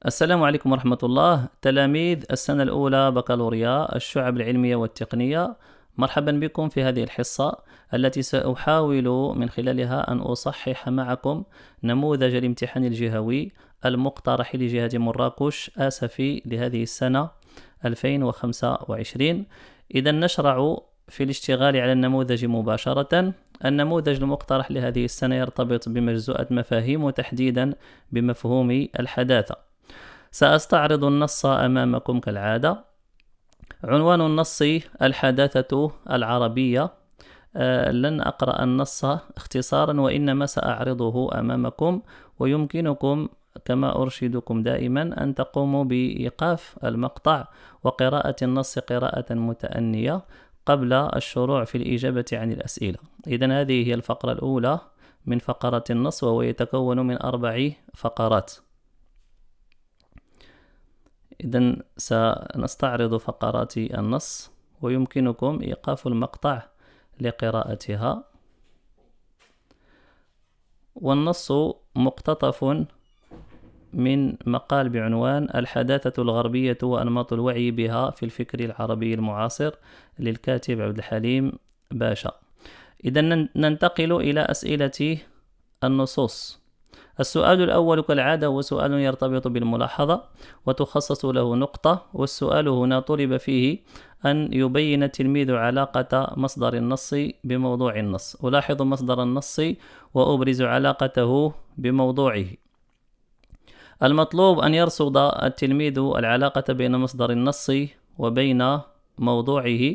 السلام عليكم ورحمة الله. تلاميذ السنة الأولى بكالوريا الشعب العلمية والتقنية، مرحبا بكم في هذه الحصة التي سأحاول من خلالها أن أصحح معكم نموذج الامتحان الجهوي المقترح لجهة مراكش آسفي لهذه السنة 2025. إذا نشرع في الاشتغال على النموذج مباشرة. النموذج المقترح لهذه السنة يرتبط بمجزوءة مفاهيم وتحديدا بمفهوم الحداثة. سأستعرض النص أمامكم كالعادة. عنوان النص: الحداثة العربية. لن أقرأ النص اختصارا وإنما سأعرضه أمامكم، ويمكنكم كما أرشدكم دائما أن تقوموا بإيقاف المقطع وقراءة النص قراءة متأنية قبل الشروع في الإجابة عن الأسئلة. إذن هذه هي الفقرة الأولى من فقرات النص، وهو يتكون من 4 فقرات. إذن سنستعرض فقرات النص ويمكنكم إيقاف المقطع لقراءتها. والنص مقتطف من مقال بعنوان الحداثة الغربية وأنماط الوعي بها في الفكر العربي المعاصر للكاتب عبد الحليم باشا. إذن ننتقل إلى أسئلة النصوص. السؤال الأول كالعادة هو سؤال يرتبط بالملاحظة وتخصص له نقطة، والسؤال هنا طلب فيه أن يبين التلميذ علاقة مصدر النص بموضوع النص. ألاحظ مصدر النص وأبرز علاقته بموضوعه. المطلوب أن يرصد التلميذ العلاقة بين مصدر النص وبين موضوعه.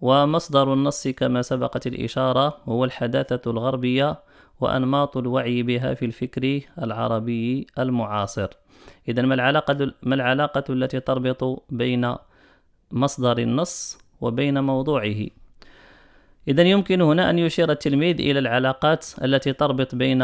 ومصدر النص كما سبقت الإشارة هو الحداثة الغربية وأنماط الوعي بها في الفكر العربي المعاصر. إذن ما العلاقة التي تربط بين مصدر النص وبين موضوعه؟ إذن يمكن هنا أن يشير التلميذ إلى العلاقات التي تربط بين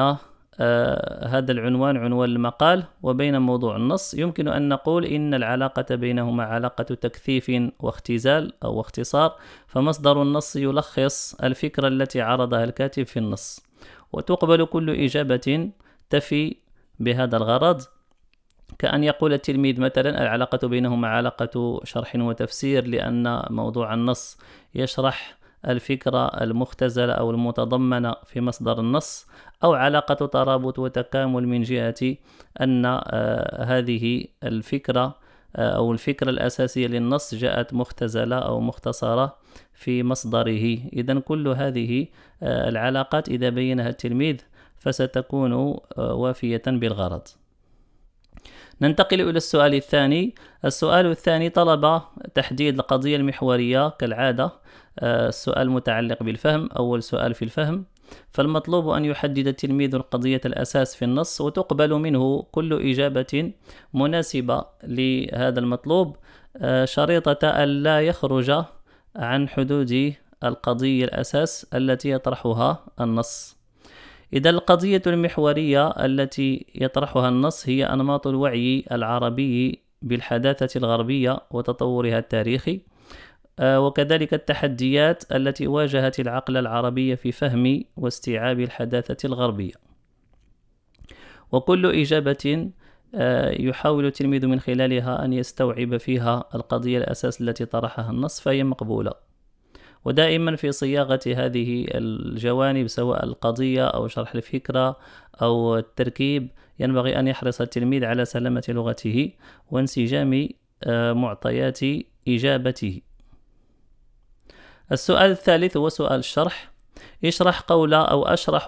هذا العنوان، عنوان المقال، وبين موضوع النص. يمكن أن نقول إن العلاقة بينهما علاقة تكثيف واختزال أو اختصار، فمصدر النص يلخص الفكرة التي عرضها الكاتب في النص، وتقبل كل إجابة تفي بهذا الغرض، كأن يقول التلميذ مثلا العلاقة بينهما علاقة شرح وتفسير، لأن موضوع النص يشرح الفكرة المختزلة أو المتضمنة في مصدر النص، أو علاقة ترابط وتكامل من جهة أن هذه الفكرة أو الفكرة الأساسية للنص جاءت مختزلة أو مختصرة في مصدره. إذن كل هذه العلاقات إذا بينها التلميذ فستكون وافية بالغرض. ننتقل إلى السؤال الثاني. السؤال الثاني طلب تحديد القضية المحورية كالعادة. السؤال متعلق بالفهم، أول سؤال في الفهم، فالمطلوب أن يحدد التلميذ القضية الأساس في النص، وتقبل منه كل إجابة مناسبة لهذا المطلوب، شريطة أن لا يخرج عن حدود القضية الأساس التي يطرحها النص. إذا القضية المحورية التي يطرحها النص هي أنماط الوعي العربي بالحداثة الغربية وتطورها التاريخي، وكذلك التحديات التي واجهت العقل العربي في فهم واستيعاب الحداثة الغربية. وكل إجابة يحاول التلميذ من خلالها أن يستوعب فيها القضية الأساس التي طرحها النص فهي مقبولة. ودائما في صياغة هذه الجوانب سواء القضية أو شرح الفكرة أو التركيب ينبغي أن يحرص التلميذ على سلامة لغته وانسجام معطيات إجابته. السؤال الثالث هو سؤال الشرح. اشرح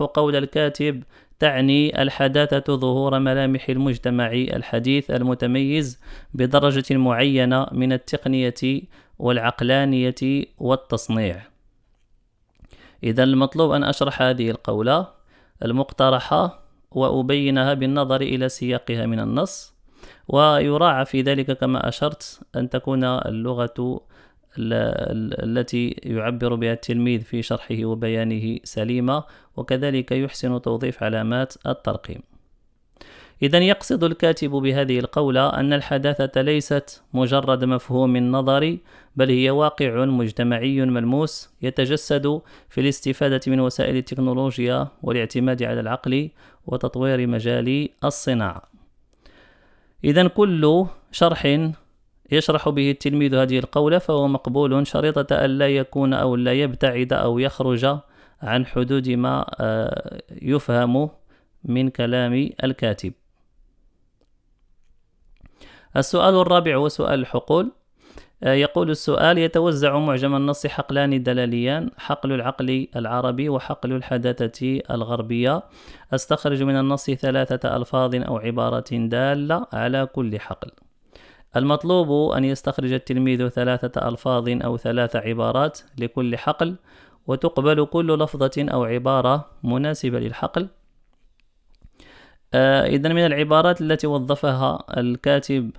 قول الكاتب تعني الحداثة ظهور ملامح المجتمع الحديث المتميز بدرجة معينة من التقنية والعقلانية والتصنيع. إذا المطلوب أن أشرح هذه القولة المقترحة وأبينها بالنظر إلى سياقها من النص، ويراعى في ذلك كما أشرت أن تكون اللغة التي يعبر بها التلميذ في شرحه وبيانه سليمة، وكذلك يحسن توظيف علامات الترقيم. إذن يقصد الكاتب بهذه القولة أن الحداثة ليست مجرد مفهوم نظري، بل هي واقع مجتمعي ملموس يتجسد في الاستفادة من وسائل التكنولوجيا والاعتماد على العقل وتطوير مجال الصناعة. إذن كل شرح يشرح به التلميذ هذه القولة فهو مقبول شريطة أن لا يكون أو لا يبتعد أو يخرج عن حدود ما يفهم من كلام الكاتب. السؤال الرابع هو سؤال الحقول. يقول السؤال: يتوزع معجم النص حقلان دلاليان، حقل العقل العربي وحقل الحداثة الغربية. أستخرج من النص 3 ألفاظ أو عبارات دالة على كل حقل. المطلوب أن يستخرج التلميذ 3 ألفاظ أو 3 عبارات لكل حقل، وتقبل كل لفظة أو عبارة مناسبة للحقل. إذن من العبارات التي وظفها الكاتب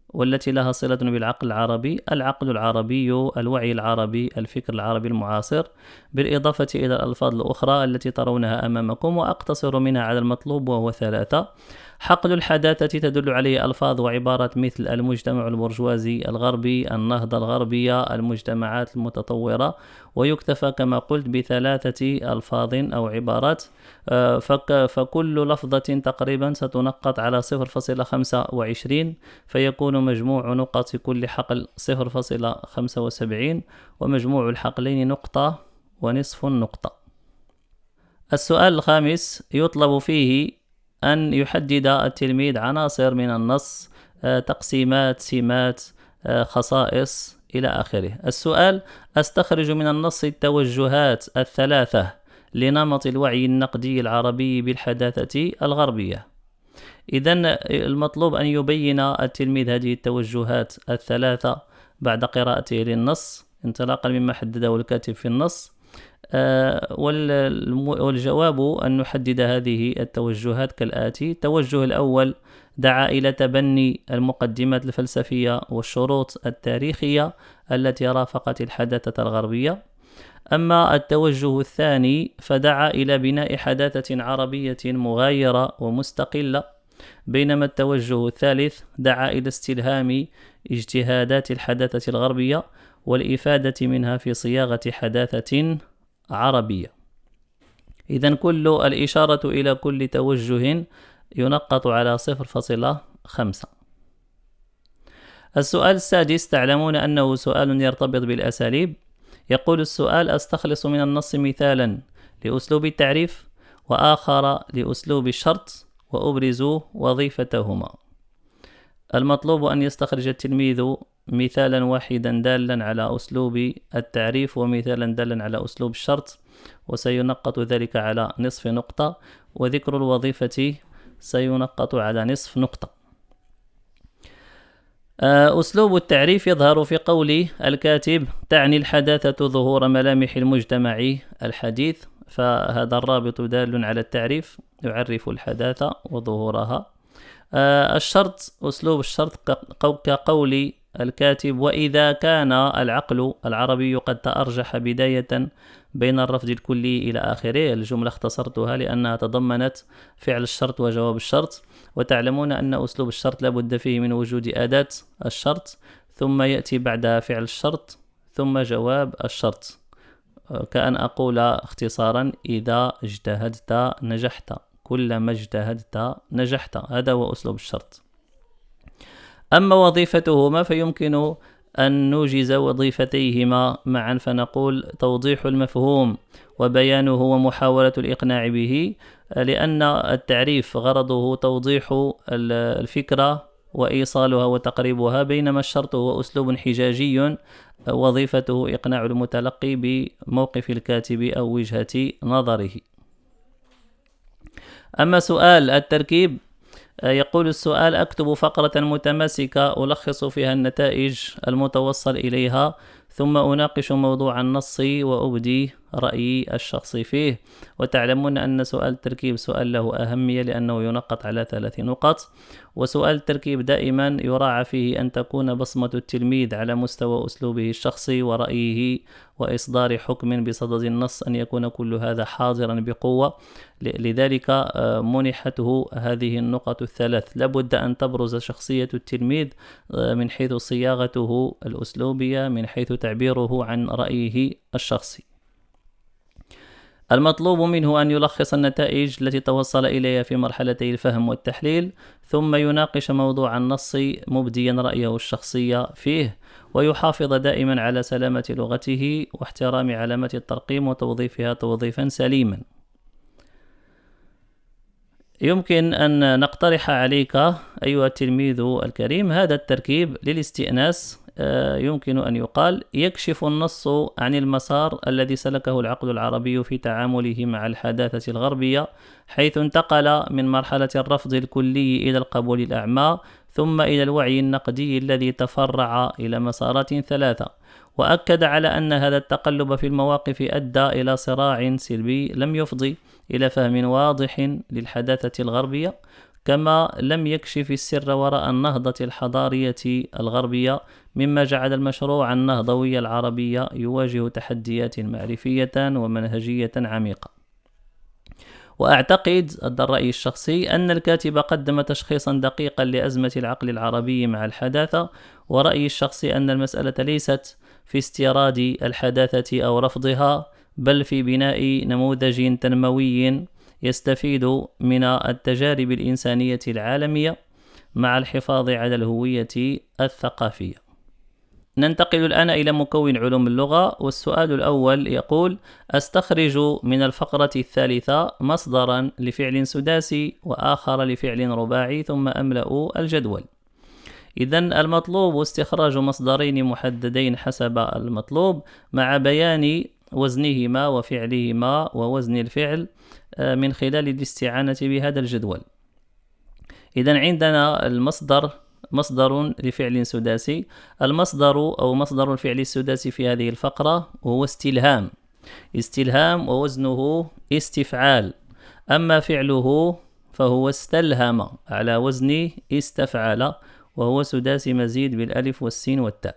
والتي لها صلة بالعقل العربي: العقل العربي، الوعي العربي، الفكر العربي المعاصر، بالإضافة إلى الألفاظ الأخرى التي ترونها أمامكم، وأقتصر منها على المطلوب وهو 3. حقل الحداثة تدل عليه ألفاظ وعبارات مثل المجتمع البرجوازي الغربي، النهضة الغربية، المجتمعات المتطورة، ويكتفى كما قلت ب3 ألفاظ أو عبارات. فكل لفظة تقريبا ستنقط على 0.25، فيكون مجموع نقط كل حقل 0.75، ومجموع الحقلين نقطة ونصف نقطة. السؤال الخامس يطلب فيه أن يحدد التلميذ عناصر من النص، تقسيمات، سمات، خصائص إلى آخره. السؤال: أستخرج من النص التوجهات 3 لنمط الوعي النقدي العربي بالحداثة الغربية. إذن المطلوب أن يبين التلميذ هذه التوجهات 3 بعد قراءته للنص انطلاقا مما حدده الكاتب في النص. والجواب أن نحدد هذه التوجهات كالآتي: التوجه الأول دعا إلى تبني المقدمات الفلسفية والشروط التاريخية التي رافقت الحداثة الغربية. أما التوجه الثاني فدعا إلى بناء حداثة عربية مغايرة ومستقلة. بينما التوجه الثالث دعا إلى استلهام اجتهادات الحداثة الغربية والإفادة منها في صياغة حداثة عربية. إذن كل الإشارة إلى كل توجه ينقط على 0.5. السؤال السادس تعلمون أنه سؤال يرتبط بالأساليب. يقول السؤال: أستخلص من النص مثالا لأسلوب التعريف وآخر لأسلوب الشرط وأبرز وظيفتهما. المطلوب أن يستخرج التلميذ مثالا واحدا دالا على أسلوب التعريف ومثالا دالا على أسلوب الشرط، وسينقط ذلك على نصف نقطة، وذكر الوظيفة سينقط على نصف نقطة. أسلوب التعريف يظهر في قول الكاتب: تعني الحداثة ظهور ملامح المجتمع الحديث. فهذا الرابط دال على التعريف، يعرف الحداثة وظهورها. الشرط، أسلوب الشرط كقول الكاتب: وإذا كان العقل العربي قد تأرجح بداية بين الرفض الكلي إلى آخره. الجملة اختصرتها لأنها تضمنت فعل الشرط وجواب الشرط، وتعلمون أن أسلوب الشرط لابد فيه من وجود أداة الشرط، ثم يأتي بعدها فعل الشرط، ثم جواب الشرط. كأن أقول اختصارا: إذا اجتهدت نجحت، كلما اجتهدت نجحت. هذا هو أسلوب الشرط. أما وظيفتهما فيمكن أن نوجز وظيفتيهما معا، فنقول: توضيح المفهوم وبيانه ومحاولة الإقناع به، لأن التعريف غرضه توضيح الفكرة وإيصالها وتقريبها، بينما الشرط هو أسلوب حجاجي وظيفته إقناع المتلقي بموقف الكاتب أو وجهة نظره. أما سؤال التركيب، يقول السؤال: أكتب فقرة متماسكة ألخص فيها النتائج المتوصل إليها، ثم أناقش موضوع النص وأبدي رأيي الشخصي فيه. وتعلمون أن سؤال التركيب سؤال له أهمية لأنه ينقط على 3 نقط. وسؤال التركيب دائما يراعى فيه أن تكون بصمة التلميذ على مستوى أسلوبه الشخصي ورأيه وإصدار حكم بصدد النص، أن يكون كل هذا حاضرا بقوة. لذلك منحته هذه النقط 3. لابد أن تبرز شخصية التلميذ من حيث صياغته الأسلوبية، من حيث تعبيره عن رأيه الشخصي. المطلوب منه أن يلخص النتائج التي توصل إليها في مرحلتي الفهم والتحليل، ثم يناقش موضوع النص مبديا رأيه الشخصي فيه، ويحافظ دائما على سلامة لغته واحترام علامات الترقيم وتوظيفها توظيفا سليما. يمكن أن نقترح عليك أيها التلميذ الكريم هذا التركيب للاستئناس. يمكن أن يقال: يكشف النص عن المسار الذي سلكه العقل العربي في تعامله مع الحداثة الغربية، حيث انتقل من مرحلة الرفض الكلي إلى القبول الأعمى، ثم إلى الوعي النقدي الذي تفرع إلى مسارات ثلاثة. وأكد على أن هذا التقلب في المواقف أدى إلى صراع سلبي لم يفضي إلى فهم واضح للحداثة الغربية، كما لم يكشف السر وراء النهضة الحضارية الغربية، مما جعل المشروع النهضوي العربي يواجه تحديات معرفية ومنهجية عميقة. وأعتقد الرأي الشخصي أن الكاتب قدم تشخيصا دقيقا لأزمة العقل العربي مع الحداثة، ورأيي الشخصي أن المسألة ليست في استيراد الحداثة أو رفضها، بل في بناء نموذج تنموي يستفيد من التجارب الإنسانية العالمية مع الحفاظ على الهوية الثقافية. ننتقل الآن إلى مكون علوم اللغة، والسؤال الأول يقول: أستخرج من الفقرة الثالثة مصدرا لفعل سداسي وآخر لفعل رباعي ثم أملأ الجدول. إذن المطلوب استخراج مصدرين محددين حسب المطلوب مع بيان وزنهما وفعلهما ووزن الفعل من خلال الاستعانة بهذا الجدول. إذن عندنا مصدر لفعل سداسي. المصدر أو مصدر الفعل السداسي في هذه الفقرة هو استلهام ووزنه استفعال. أما فعله فهو استلهم على وزن استفعل، وهو سداسي مزيد بالألف والسين والتاء.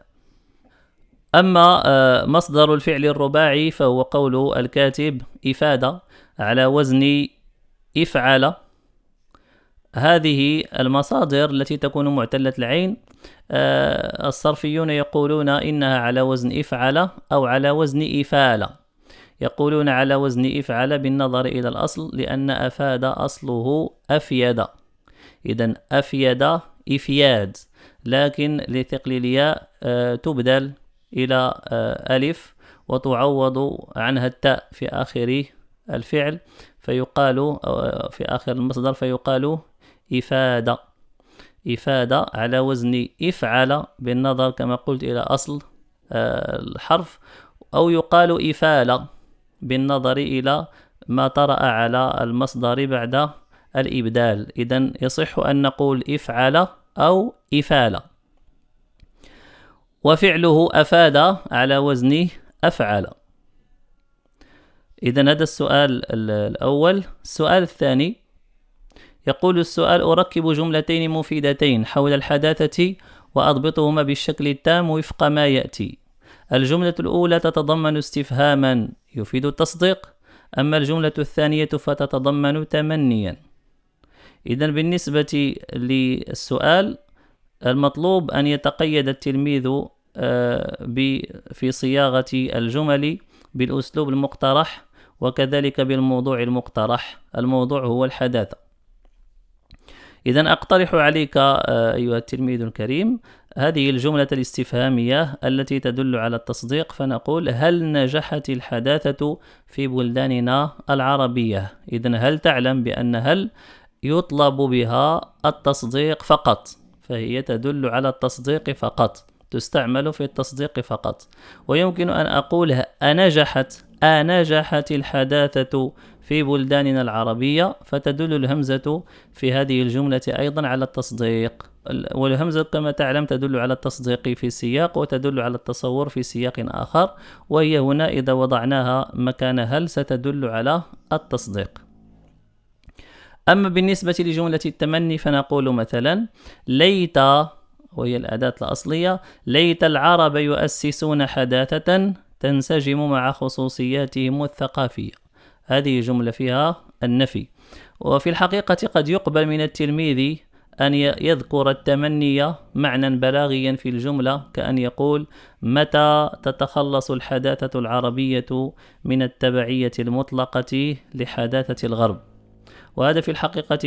أما مصدر الفعل الرباعي فهو قول الكاتب إفادة على وزن إفعل. هذه المصادر التي تكون معتلة العين الصرفيون يقولون إنها على وزن إفعل أو على وزن إفالة. يقولون على وزن إفعل بالنظر إلى الأصل، لأن أفاد أصله أفيد. إذن أفيد إفياد، لكن لثقل الياء تبدل إلى ألف وتعوض عنها التاء في آخر الفعل، فيقال في آخر المصدر فيقال إفادة على وزن إفعل بالنظر كما قلت إلى أصل الحرف، أو يقال إفالة بالنظر إلى ما طرأ على المصدر بعد الإبدال. إذن يصح أن نقول إفعل أو إفالة. وفعله أفاد على وزن أفعل. إذن هذا السؤال الأول. السؤال الثاني يقول السؤال: أركب جملتين مفيدتين حول الحداثة وأضبطهما بالشكل التام وفق ما يأتي. الجملة الأولى تتضمن استفهاما يفيد التصديق، أما الجملة الثانية فتتضمن تمنيا. إذن بالنسبة للسؤال المطلوب أن يتقيد التلميذ في صياغة الجمل بالأسلوب المقترح، وكذلك بالموضوع المقترح. الموضوع هو الحداثة. إذن أقترح عليك أيها التلميذ الكريم هذه الجملة الاستفهامية التي تدل على التصديق، فنقول: هل نجحت الحداثة في بلداننا العربية؟ إذن هل تعلم بأن هل يطلب بها التصديق فقط، فهي تدل على التصديق فقط، تستعمل في التصديق فقط. ويمكن أن أقول أنجحت الحداثة في بلداننا العربية، فتدل الهمزة في هذه الجملة أيضا على التصديق. والهمزة كما تعلم تدل على التصديق في سياق وتدل على التصور في سياق آخر، وهي هنا إذا وضعناها مكان هل ستدل على التصديق. أما بالنسبة لجملة التمني فنقول مثلا: ليت، وهي الأداة الأصلية، ليت العرب يؤسسون حداثة تنسجم مع خصوصياتهم الثقافية. هذه جملة فيها النفي. وفي الحقيقة قد يقبل من التلميذ أن يذكر التمني معنى بلاغيا في الجملة، كأن يقول: متى تتخلص الحداثة العربية من التبعية المطلقة لحداثة الغرب؟ وهذا في الحقيقة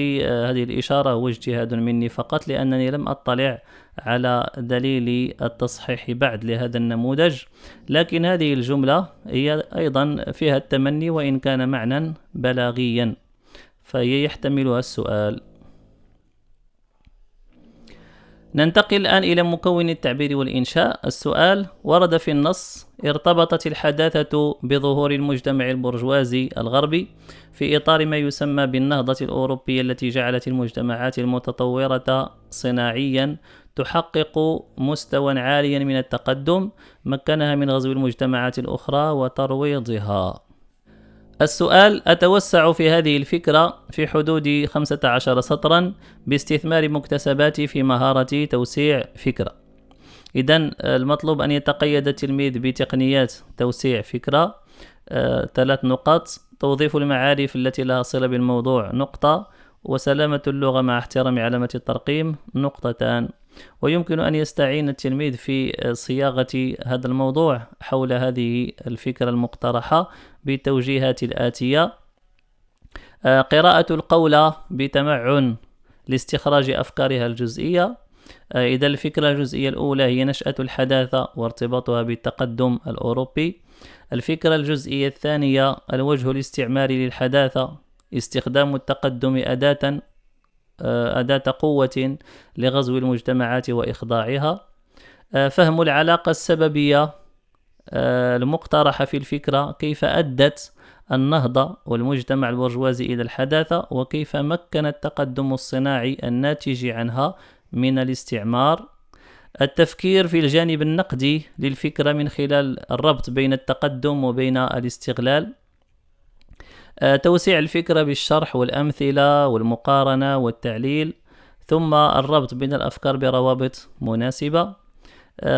هذه الإشارة هو اجتهاد مني فقط، لأنني لم أطلع على دليل التصحيح بعد لهذا النموذج، لكن هذه الجملة هي أيضا فيها التمني وإن كان معنى بلاغيا، فهي يحتملها السؤال. ننتقل الآن إلى مكون التعبير والإنشاء. السؤال: ورد في النص: ارتبطت الحداثة بظهور المجتمع البرجوازي الغربي في إطار ما يسمى بالنهضة الأوروبية التي جعلت المجتمعات المتطورة صناعيا تحقق مستوى عاليا من التقدم مكنها من غزو المجتمعات الأخرى وترويضها. السؤال: أتوسع في هذه الفكرة في حدود 15 سطرا باستثمار مكتسباتي في مهارة توسيع فكرة. إذن المطلوب أن يتقيد التلميذ بتقنيات توسيع فكرة 3 نقط: توظيف المعارف التي لها صلة بالموضوع نقطة، وسلامة اللغة مع احترام علامة الترقيم نقطتان. ويمكن أن يستعين التلميذ في صياغة هذا الموضوع حول هذه الفكرة المقترحة بالتوجيهات الآتية: قراءة القولة بتمعن لاستخراج أفكارها الجزئية. إذا الفكرة الجزئية الأولى هي نشأة الحداثة وارتباطها بالتقدم الأوروبي. الفكرة الجزئية الثانية: الوجه الاستعماري للحداثة، استخدام التقدم أداة قوة لغزو المجتمعات وإخضاعها. فهم العلاقة السببية المقترحة في الفكرة، كيف أدت النهضة والمجتمع البرجوازي إلى الحداثة، وكيف مكن التقدم الصناعي الناتج عنها من الاستعمار. التفكير في الجانب النقدي للفكرة من خلال الربط بين التقدم وبين الاستغلال. توسيع الفكرة بالشرح والأمثلة والمقارنة والتعليل، ثم الربط بين الأفكار بروابط مناسبة.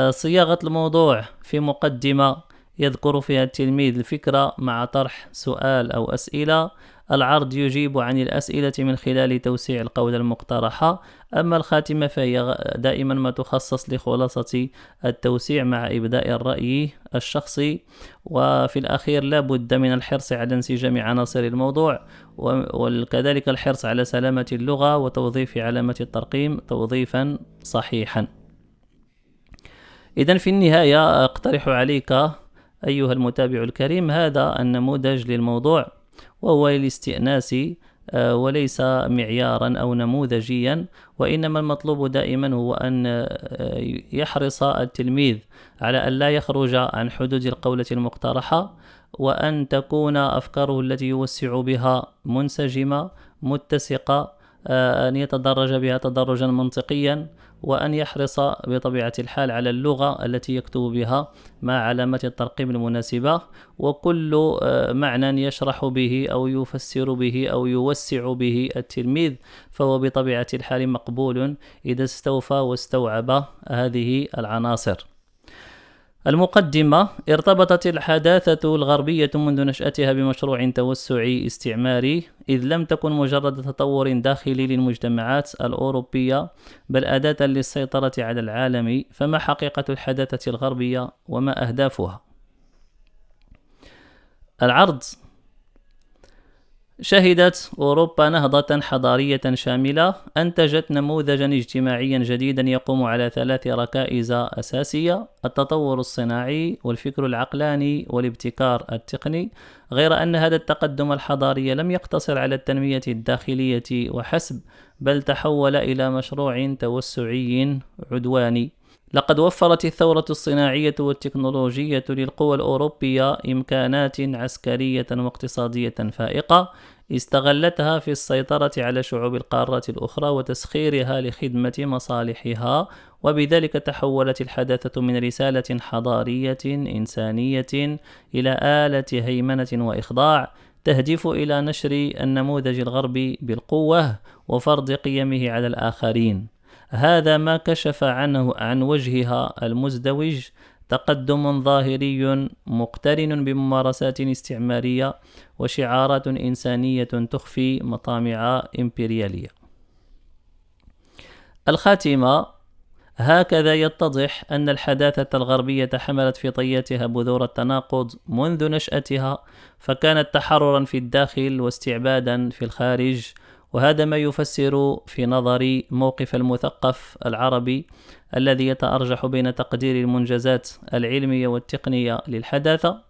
صياغة الموضوع في مقدمة يذكر فيها التلميذ الفكرة مع طرح سؤال أو أسئلة. العرض يجيب عن الأسئلة من خلال توسيع القولة المقترحة. أما الخاتمة فهي دائما ما تخصص لخلاصة التوسيع مع إبداء الرأي الشخصي. وفي الأخير لا بد من الحرص على انسجام عناصر الموضوع، وكذلك الحرص على سلامة اللغة وتوظيف علامة الترقيم توظيفا صحيحا. إذن في النهاية أقترح عليك أيها المتابع الكريم هذا النموذج للموضوع، وهو للاستئناس وليس معيارا أو نموذجيا، وإنما المطلوب دائما هو أن يحرص التلميذ على أن لا يخرج عن حدود القولة المقترحة، وأن تكون أفكاره التي يوسع بها منسجمة متسقة، أن يتدرج بها تدرجا منطقيا، وأن يحرص بطبيعة الحال على اللغة التي يكتب بها مع علامة الترقيم المناسبة. وكل معنى يشرح به أو يفسر به أو يوسع به التلميذ فهو بطبيعة الحال مقبول إذا استوفى واستوعب هذه العناصر. المقدمة: ارتبطت الحداثة الغربية منذ نشأتها بمشروع توسعي استعماري، إذ لم تكن مجرد تطور داخلي للمجتمعات الأوروبية بل أداة للسيطرة على العالم. فما حقيقة الحداثة الغربية وما أهدافها؟ العرض: شهدت أوروبا نهضة حضارية شاملة أنتجت نموذجا اجتماعيا جديدا يقوم على 3 ركائز أساسية: التطور الصناعي والفكر العقلاني والابتكار التقني. غير أن هذا التقدم الحضاري لم يقتصر على التنمية الداخلية وحسب، بل تحول إلى مشروع توسعي عدواني. لقد وفرت الثورة الصناعية والتكنولوجية للقوى الأوروبية إمكانات عسكرية واقتصادية فائقة استغلتها في السيطرة على شعوب القارات الأخرى وتسخيرها لخدمة مصالحها، وبذلك تحولت الحداثة من رسالة حضارية إنسانية إلى آلة هيمنة وإخضاع تهدف إلى نشر النموذج الغربي بالقوة وفرض قيمه على الآخرين. هذا ما كشف عن وجهها المزدوج: تقدم ظاهري مقترن بممارسات استعمارية وشعارات إنسانية تخفي مطامع إمبريالية. الخاتمة: هكذا يتضح أن الحداثة الغربية حملت في طياتها بذور التناقض منذ نشأتها، فكانت تحررا في الداخل واستعبادا في الخارج. وهذا ما يفسر في نظري موقف المثقف العربي الذي يتأرجح بين تقدير المنجزات العلمية والتقنية للحداثة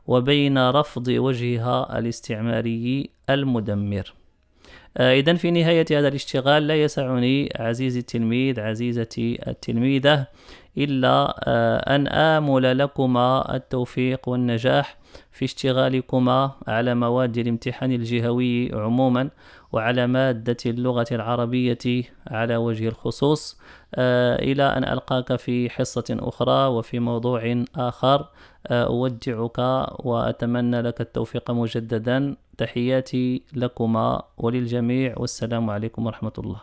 وبين رفض وجهها الاستعماري المدمر. إذن في نهاية هذا الاشتغال لا يسعني عزيزي التلميذ عزيزتي التلميذة إلا أن آمل لكما التوفيق والنجاح في اشتغالكما على مواد الامتحان الجهوي عموما وعلى مادة اللغة العربية على وجه الخصوص. إلى أن ألقاك في حصة أخرى وفي موضوع آخر. أودعك وأتمنى لك التوفيق مجددا. تحياتي لكما وللجميع، والسلام عليكم ورحمة الله.